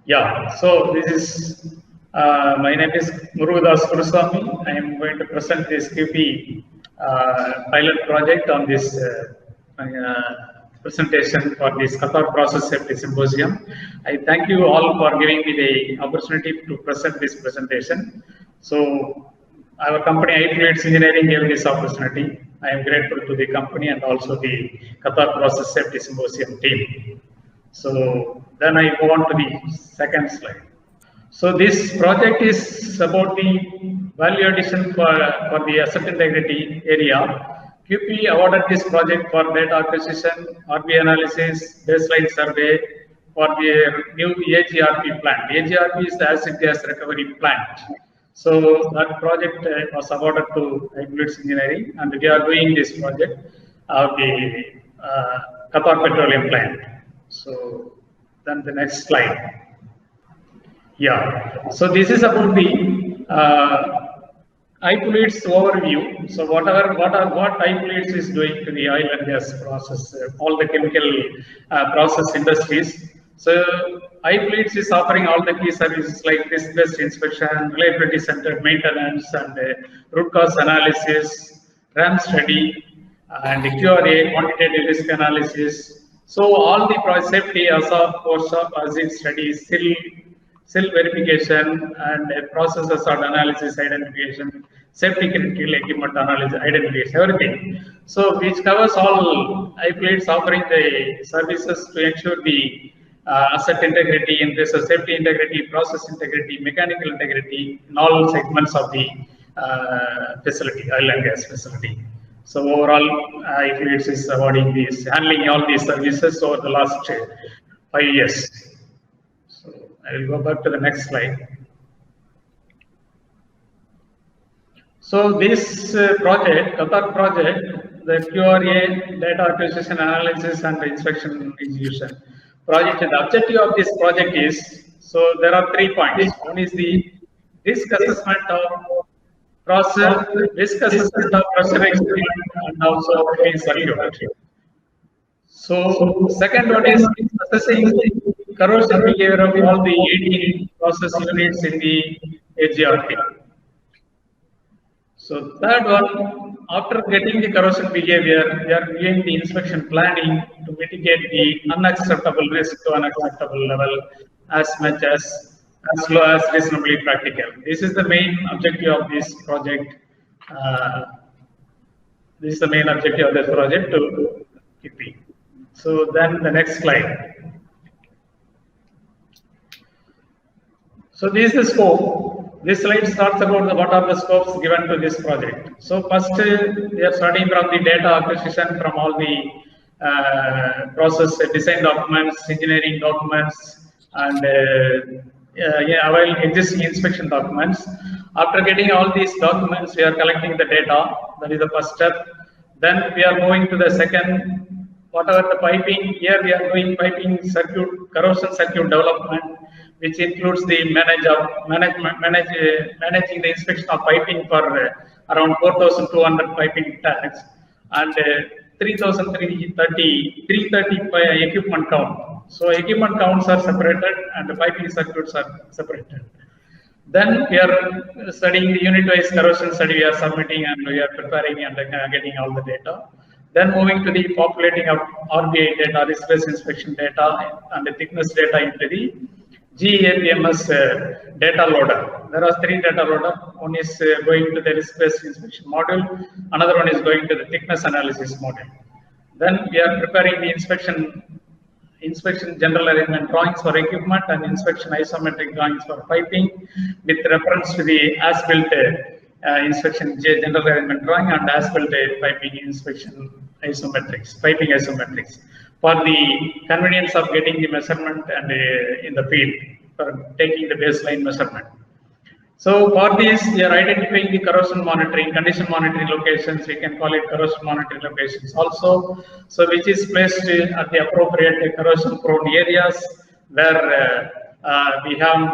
Yeah, so this is my name is Murugadas Kuruswamy. I am going to present this QP pilot project on this presentation for this Qatar Process Safety Symposium. I thank you all for giving me the opportunity to present this presentation. So, our company, iFluids Engineering, gave this opportunity. I am grateful to the company and also the Qatar Process Safety Symposium team. So then I go on to the second slide. So this project is about the value addition for the asset integrity area. QP awarded this project for data acquisition, RB analysis, baseline survey for the new AGRP plant. AGRP is the acid gas recovery plant. So that project was awarded to iFluids Engineering, and we are doing this project of the Qatar Petroleum plant. So then the next slide. Yeah. So this is about the iFluids overview. So what iFluids is doing to the oil and gas process, all the chemical process industries. So iFluids is offering all the key services like risk-based inspection, reliability-centered maintenance, and root cause analysis, RAM study, and QRA, quantitative risk analysis. So all the safety, ASAP, post-op, ASIC studies, SIL verification, and process hazard analysis identification, safety critical equipment analysis identification, everything. So which covers all iFluids offering the services to ensure the asset integrity, in this safety integrity, process integrity, mechanical integrity in all segments of the facility, oil and gas facility. So overall, iFluids is awarding these, handling all these services over the last 5 years. So I will go back to the next slide. So this project, Qatar project, the QRA, data acquisition, analysis, and inspection execution project. The objective of this project is, so there are 3 points. One is the risk assessment of process, risk assessment of pressure experiment, and also circuit. So second one is assessing the corrosion behavior of all the 18 process units in the AGRP. So third one, after getting the corrosion behavior, we are doing the inspection planning to mitigate the unacceptable risk to unacceptable level as low as reasonably practical. This is the main objective of this project. This is the main objective of this project to QP. So then the next slide. So this is the scope. This slide starts about what are the scopes given to this project. So first, we are starting from the data acquisition from all the process design documents, engineering documents, and existing inspection documents. After getting all these documents, we are collecting the data. That is the first step. Then we are moving to the second, whatever the piping. Here we are doing piping circuit, corrosion circuit development, which includes the managing the inspection of piping for around 4,200 piping tags and 330 equipment count. So equipment counts are separated and the piping circuits are separated. Then we are studying the unit-wise corrosion study. We are submitting and we are preparing and getting all the data. Then moving to the populating of RBI data, risk-based inspection data, and the thickness data into the GAPMS data loader. There are 3 data loader. One is going to the risk-based inspection module. Another one is going to the thickness analysis module. Then we are preparing the inspection general arrangement drawings for equipment and inspection isometric drawings for piping with reference to the as-built inspection general arrangement drawing and as-built piping inspection piping isometrics for the convenience of getting the measurement and in the field for taking the baseline measurement. So for this, we are identifying the corrosion monitoring, condition monitoring locations. We can call it corrosion monitoring locations also. So which is placed at the appropriate corrosion prone areas where we have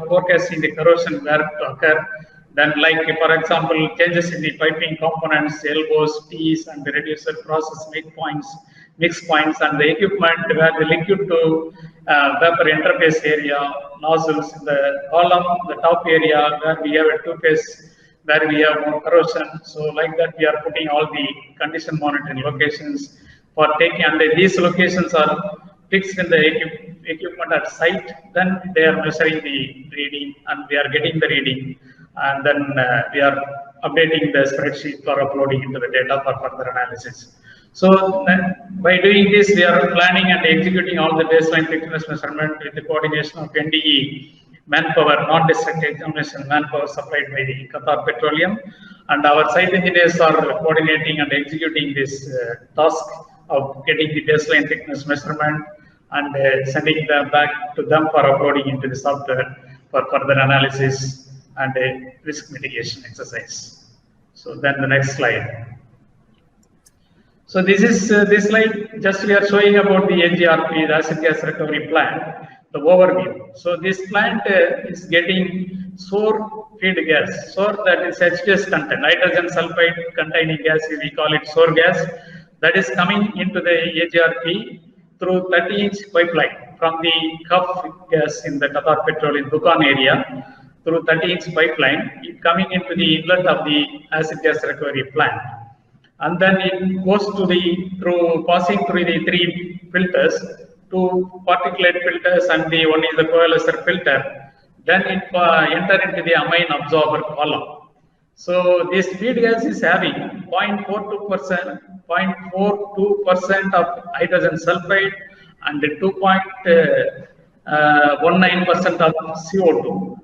forecasting the corrosion where to occur. Then, like for example, changes in the piping components, elbows, T's, and the reducer process make points, mix points, and the equipment where the liquid to vapor interface area, nozzles in the column, the top area where we have a two-phase, where we have more corrosion. So like that, we are putting all the condition monitoring locations for taking, and these locations are fixed in the equipment at site. Then they are measuring the reading, and we are getting the reading, and then we are updating the spreadsheet for uploading into the data for further analysis. So by doing this, we are planning and executing all the baseline thickness measurement with the coordination of NDE manpower, non-district examination manpower supplied by the Qatar Petroleum, and our site engineers are coordinating and executing this task of getting the baseline thickness measurement and sending them back to them for uploading into the software for further analysis and risk mitigation exercise. So then the next slide. So this is this slide, just we are showing about the AGRP, the acid gas recovery plant, the overview. So this plant is getting sour feed gas. Sour, that is H2S content, hydrogen sulfide containing gas, we call it sour gas, that is coming into the AGRP through 30-inch pipeline from the Gulf gas in the Qatar Petroleum Duqan area through 30-inch pipeline, coming into the inlet of the acid gas recovery plant. And then it goes to the passing through the 3 filters, 2 particulate filters, and one is the coalescer filter. Then it enter into the amine absorber column. So this feed gas is having 0.42% of hydrogen sulfide and 2.19% of CO2.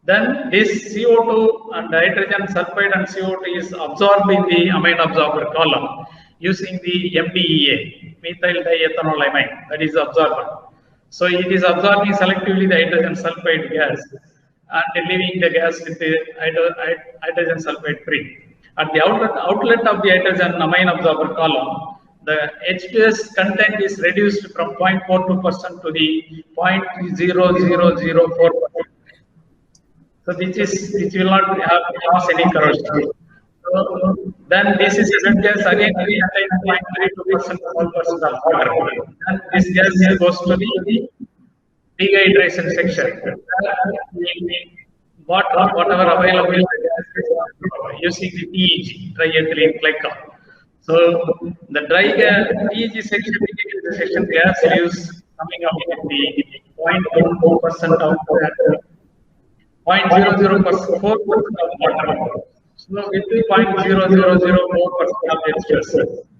Then this CO2 and hydrogen sulfide and CO2 is absorbed in the amine absorber column using the MDEA, methyl diethanol amine, that is absorber. So it is absorbing selectively the hydrogen sulfide gas and leaving the gas with the hydrogen sulfide free. At the outlet of the hydrogen amine absorber column, the H2S content is reduced from 0.42% to the 0.0004%. So which will not have cause any corrosion. So then this is a gas again contains 0.32% of water. And this gas goes to the dehydration section. Whatever available using the TEG, triethylene glycol. So the dry gas TEG section is the section gas leaves coming up with the 0.14% of 0.0004% of water. So with the 0.0004% of H2S,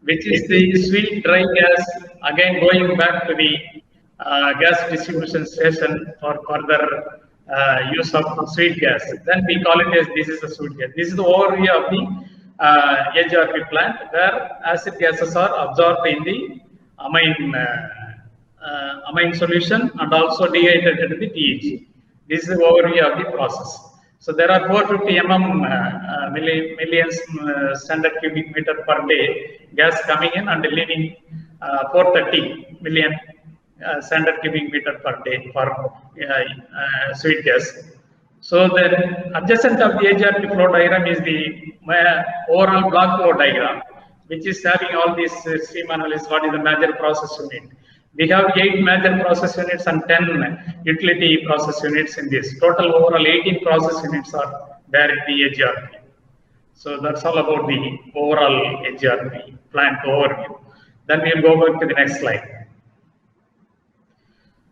which is the sweet dry gas, again going back to the gas distribution station for further use of sweet gas. Then we call it as this is the sweet gas. This is the overview of the AGRP plant where acid gases are absorbed in the amine solution and also dehydrated in the TEG. This is the overview of the process. So there are 450 millions standard cubic meter per day gas coming in and leaving 430 million standard cubic meter per day for sweet gas. So the adjacent of the AGRP flow diagram is the overall block flow diagram, which is having all these stream analysis. What is the major process unit? We have 8 major process units and 10 utility process units in this. Total overall 18 process units are there in the AGRP. So that's all about the overall AGRP plant overview. Then we'll go back to the next slide.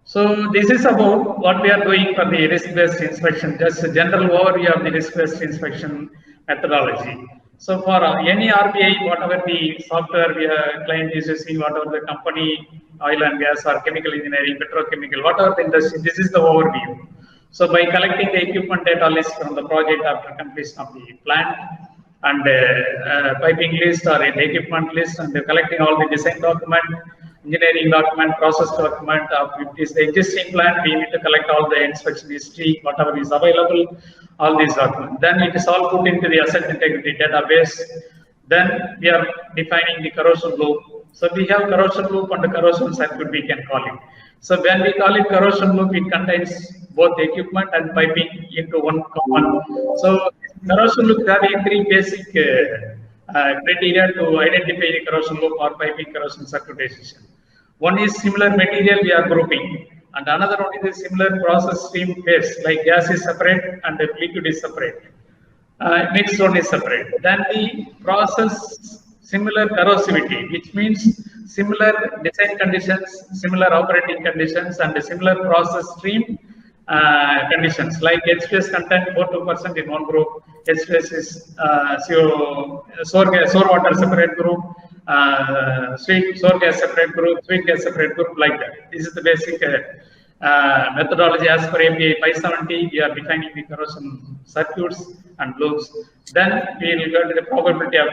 So this is about what we are doing for the risk-based inspection, just a general overview of the risk-based inspection methodology. So for any RBI, whatever the software client is using, whatever the company, oil and gas or chemical engineering, petrochemical, whatever the industry, this is the overview. So by collecting the equipment data list from the project after completion of the plant and piping list or an equipment list and collecting all the design document, engineering document, process document, if it is the existing plant, we need to collect all the inspection history, whatever is available, all these documents. Then it is all put into the asset integrity database. Then we are defining the corrosion loop. So we have corrosion loop and the corrosion circuit, we can call it. So when we call it corrosion loop, it contains both the equipment and piping into one common. So corrosion loop having 3 basic criteria to identify the corrosion loop or piping corrosion circuitization. One is similar material we are grouping, and another one is a similar process stream phase, like gas is separate and the liquid is separate. Mixed one is separate. Then the process similar corrosivity, which means similar design conditions, similar operating conditions, and similar process stream conditions, like H2S content 42% in one group, H2S is sour water separate group, sweet sour gas separate group, sweet gas separate group, like that. This is the basic methodology as per API 570. We are defining the corrosion circuits and loops. Then we will go to the probability of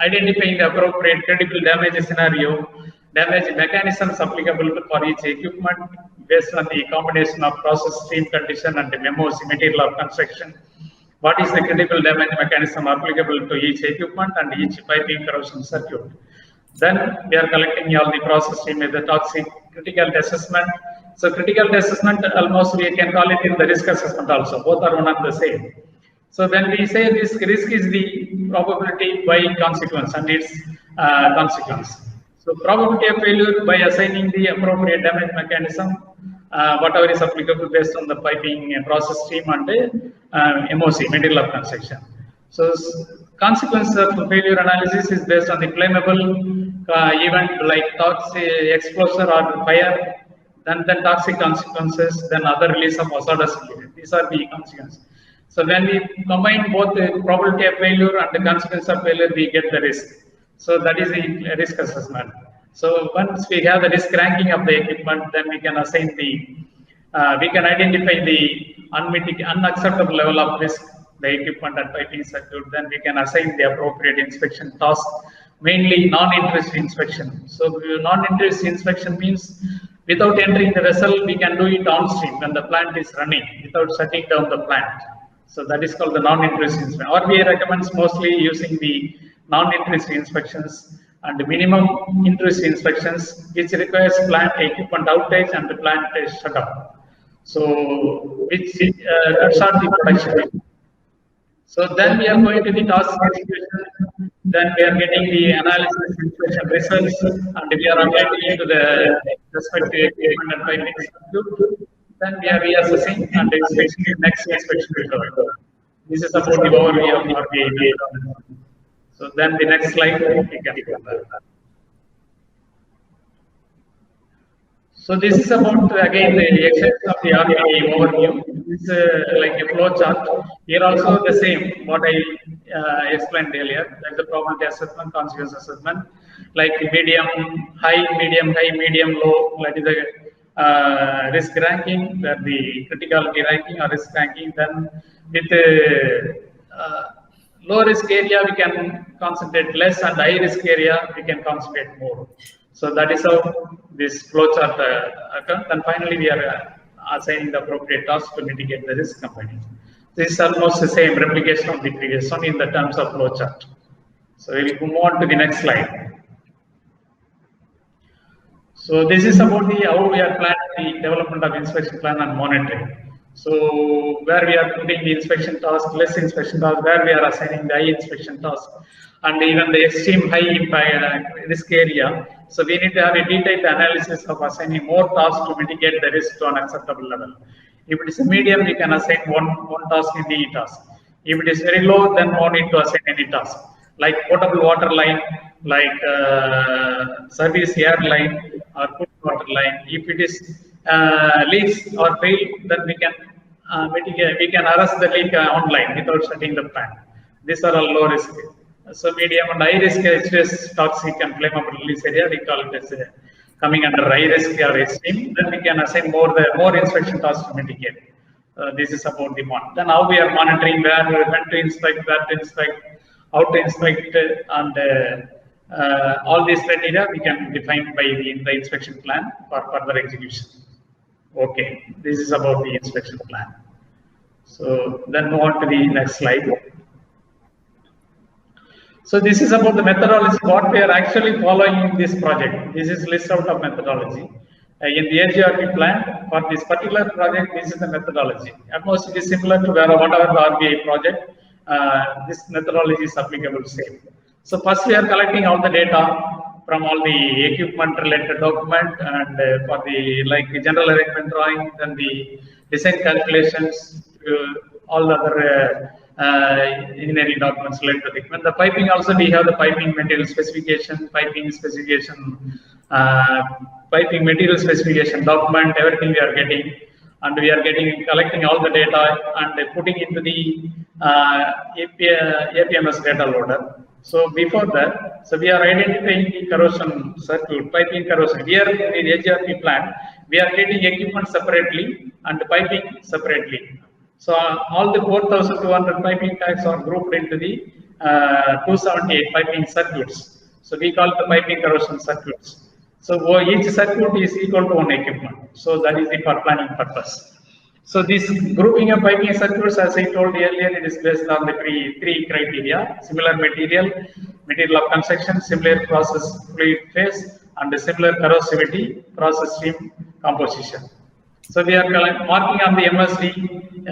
identifying the appropriate critical damage scenario, damage mechanisms applicable for each equipment based on the combination of process stream condition and the memos material of construction. What is the critical damage mechanism applicable to each equipment and each piping corrosion circuit? Then we are collecting all the process stream with the toxic critical assessment. So critical assessment, almost we can call it in the risk assessment also. Both are one and the same. So when we say this risk is the probability by consequence and its consequence. So probability of failure by assigning the appropriate damage mechanism, whatever is applicable based on the piping process stream and the MOC, material of construction. So consequence of failure analysis is based on the claimable event like toxic exposure or fire, then toxic consequences, then other release of hazardous material. These are the consequences. So when we combine both the probability of failure and the consequence of failure, we get the risk. So that is the risk assessment. So once we have the risk ranking of the equipment, then we can assign the, we can identify the unacceptable level of risk, the equipment and piping circuit. Then we can assign the appropriate inspection task, mainly non-intrusive inspection. So non-intrusive inspection means without entering the vessel, we can do it downstream when the plant is running without shutting down the plant. So that is called the non-intrusive inspection. RBI recommends mostly using the non-intrusive inspections and the minimum intrusive inspections, which requires plant equipment outage and the plant is shut down. So which that's not the production. So then we are going to the task execution. Then we are getting the analysis inspection results, and we are updating to the respective equipment and piping circuit. Then we are reassessing and inspection next inspection will. This is about the overview of RBI. So then the next slide we can go back. So this is about again the exercise of the RBI overview. This is like a flow chart. Here also the same what I explained earlier. That's the probability assessment, consequence assessment, like medium, high, medium, low. That is the risk ranking, where the criticality ranking or risk ranking. Then with low risk area we can concentrate less, and high risk area we can concentrate more. So that is how this flowchart occurs. And finally we are assigning the appropriate task to mitigate the risk company. This is almost the same replication of the previous one in the terms of flowchart. So we will move on to the next slide. So this is about the how we are planning the development of inspection plan and monitoring. So where we are putting the inspection task, less inspection task, where we are assigning the high inspection task, and even the extreme high impact risk area. So we need to have a detailed analysis of assigning more tasks to mitigate the risk to an acceptable level. If it is a medium, we can assign one task in the task. If it is very low, then no need to assign any task. Like potable water line, like service air line or food water line. If it is leaks or fail, then we can mitigate. We can arrest the leak online without shutting the plant. These are all low risk. So medium and high risk H2S toxic and flammable release area, we call it as coming under high risk or extreme. Then we can assign more inspection tasks to mitigate. This is about the one. Then how we are monitoring when to inspect, where to inspect, how to inspect, and all these criteria we can define by the inspection plan for further execution. Okay, this is about the inspection plan. So then move on to the next slide. So this is about the methodology, what we are actually following in this project. This is list out of methodology. In the AGRP plan, for this particular project, this is the methodology. At most, it is similar to whatever the RBI project, this methodology is applicable same. So first we are collecting all the data from all the equipment related document and for the like general arrangement drawing, then the design calculations, all the other engineering documents related to the equipment. The piping also, we have the piping material specification, piping material specification document, everything we are getting, and we are collecting all the data and putting into the APMS data loader. So before that, so we are identifying the corrosion circuit, piping corrosion. Here in the HRP plant, we are getting equipment separately and piping separately. So all the 4,200 piping tags are grouped into the 278 piping circuits. So we call it the piping corrosion circuits. So each circuit is equal to one equipment. So that is the for planning purpose. So this grouping of piping circuits, as I told earlier, it is based on the three criteria: similar material of construction, similar process fluid phase, and similar corrosivity, process stream composition. So we are marking on the MSD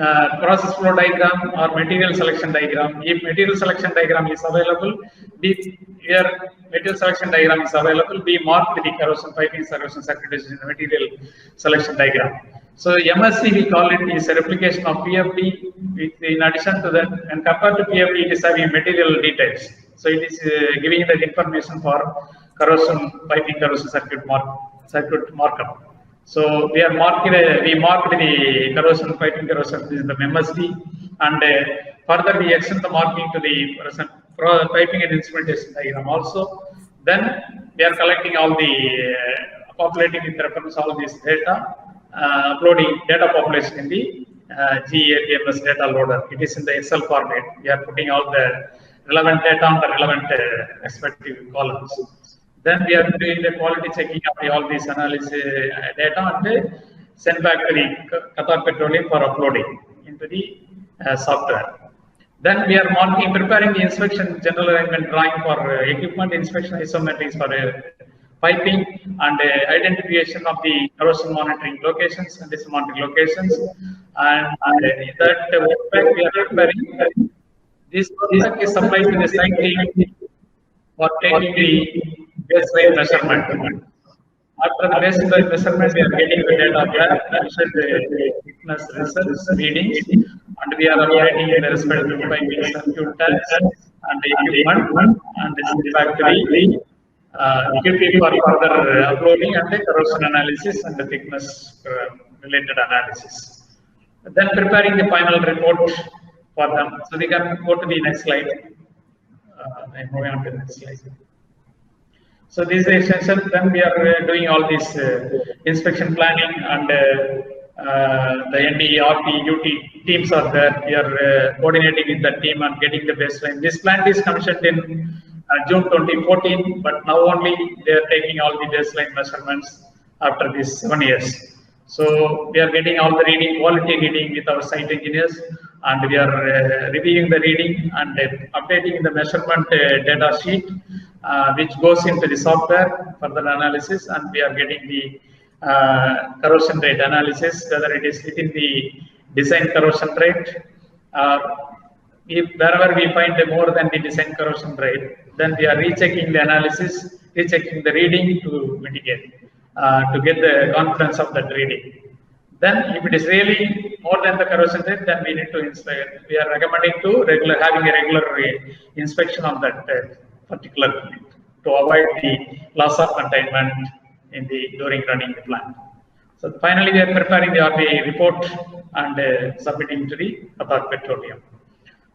process flow diagram or material selection diagram. If material selection diagram is available, material selection diagram is available, we mark the corrosion piping corrosion circuit in the material selection diagram. So MSC, we call it, is a replication of PFD. In addition to that, and compared to PFD, it is having material details. So it is giving that information for piping corrosion circuit markup. So we marked the corrosion piping corrosion in the MSD, and further we extend the marking to the piping and instrumentation diagram also. Then we are collecting all the populating with reference all this data. Uploading data population in the GAPMS data loader. It is in the Excel format. We are putting all the relevant data on the relevant respective columns. Then we are doing the quality checking of all these analysis data and send back to the Qatar Petroleum for uploading into the software. Then we are preparing the inspection general arrangement drawing for equipment inspection isometrics for piping and identification of the corrosion monitoring locations and monitoring locations, and that workpack we are preparing. This workpack is supplied to the site team for taking the baseline measurement. After the baseline measurement, we are getting the data back, the thickness results, readings, and we are updating the respective piping circuit tags and the equipment and the factory. Equipping for further uploading and the corrosion analysis and the thickness related analysis. Then preparing the final report for them. So we can go to the next slide. I'm moving on to the next slide. So this is the extension. Then we are doing all this inspection planning, and the ND, RT, UT teams are there. We are coordinating with the team and getting the baseline. This plant is commissioned in June 2014, but now only they are taking all the baseline measurements after these 7 years. So we are getting all the quality reading with our site engineers, and we are reviewing the reading and updating the measurement data sheet, which goes into the software for the analysis, and we are getting the corrosion rate analysis, whether it is within the design corrosion rate. If wherever we find more than the design corrosion rate, then we are rechecking the analysis, rechecking the reading to mitigate, to get the confidence of that reading. Then, if it is really more than the corrosion rate, then we need to inspect. We are recommending to having a regular inspection on that particular unit to avoid the loss of containment during running the plant. So finally, we are preparing the RBI report and submitting to the Qatar Petroleum.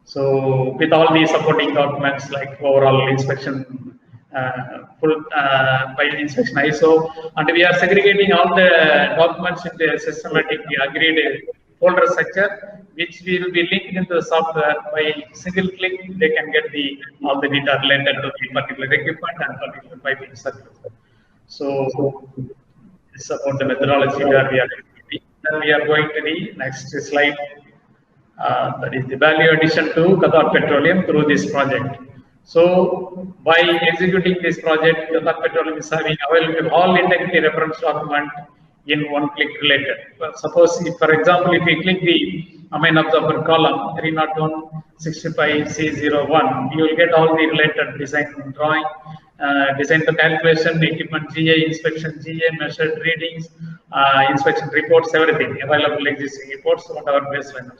So with all the supporting documents like overall inspection, full file inspection ISO, and we are segregating all the documents into a systematic agreed folder structure, which will be linked into the software. By single click, they can get all the data related to the particular equipment and particular piping circuit. So this is about the methodology where we are doing. Then we are going to the next slide. That is the value addition to Qatar Petroleum through this project. So by executing this project, Qatar Petroleum is having available all integrity reference document in one click related. Suppose, for example, if we click the amine absorber column 30165C01, you will get all the related design drawing, design the calculation, equipment GA, inspection GA, measured readings, inspection reports, everything available existing reports, whatever baseline.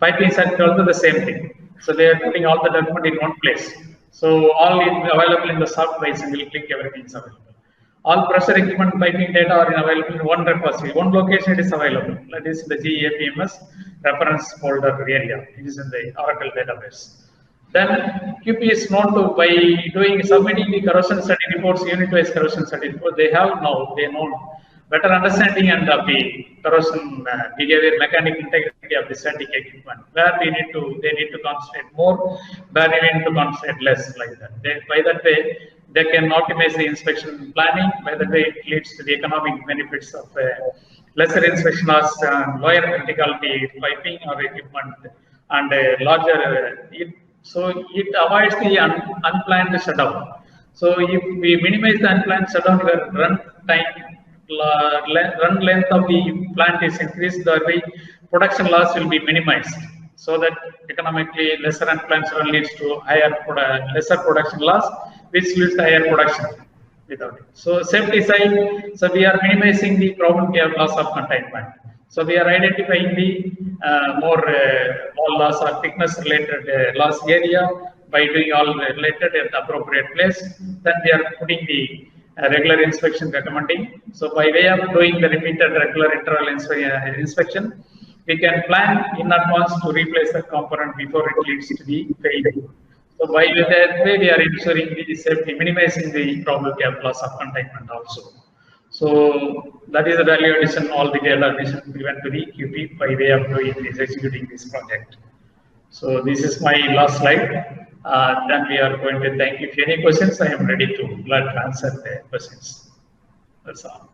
Piping circuit also the same thing. So they are putting all the document in one place. So all is available in the software, single click, everything is available. All pressure equipment piping data are available in one repository. One location it is available. That is the GAPMS reference folder area. It is in the Oracle database. Then QP is known to by submitting the corrosion study reports, unit-wise corrosion study report. They know better understanding and of the corrosion behavior, mechanical integrity of the static equipment. Where they need to concentrate more, where they need to concentrate less, like that. By that way, they can optimize the inspection planning. By that way, it leads to the economic benefits of lesser inspection loss, lower criticality piping or equipment, and larger. So it avoids the unplanned shutdown. So if we minimize the unplanned shutdown, your run length of the plant is increased. The production loss will be minimized. So that economically lesser unplanned shutdown leads to lesser production loss, which leads to higher production without it. So safety side, so we are minimizing the probability of loss of containment. So we are identifying the more wall loss or thickness related loss area by doing all related at the appropriate place. Then we are putting the regular inspection recommending. So by way of doing the repeated regular interval inspection, we can plan in advance to replace the component before it leads to the failure. So by that way, we are ensuring the safety, minimizing the probability of loss of containment also. So that is the value addition, all the data addition given to the QP by way of executing this project. So this is my last slide. Then we are going to thank you. If any questions, I am ready to answer the questions. That's all.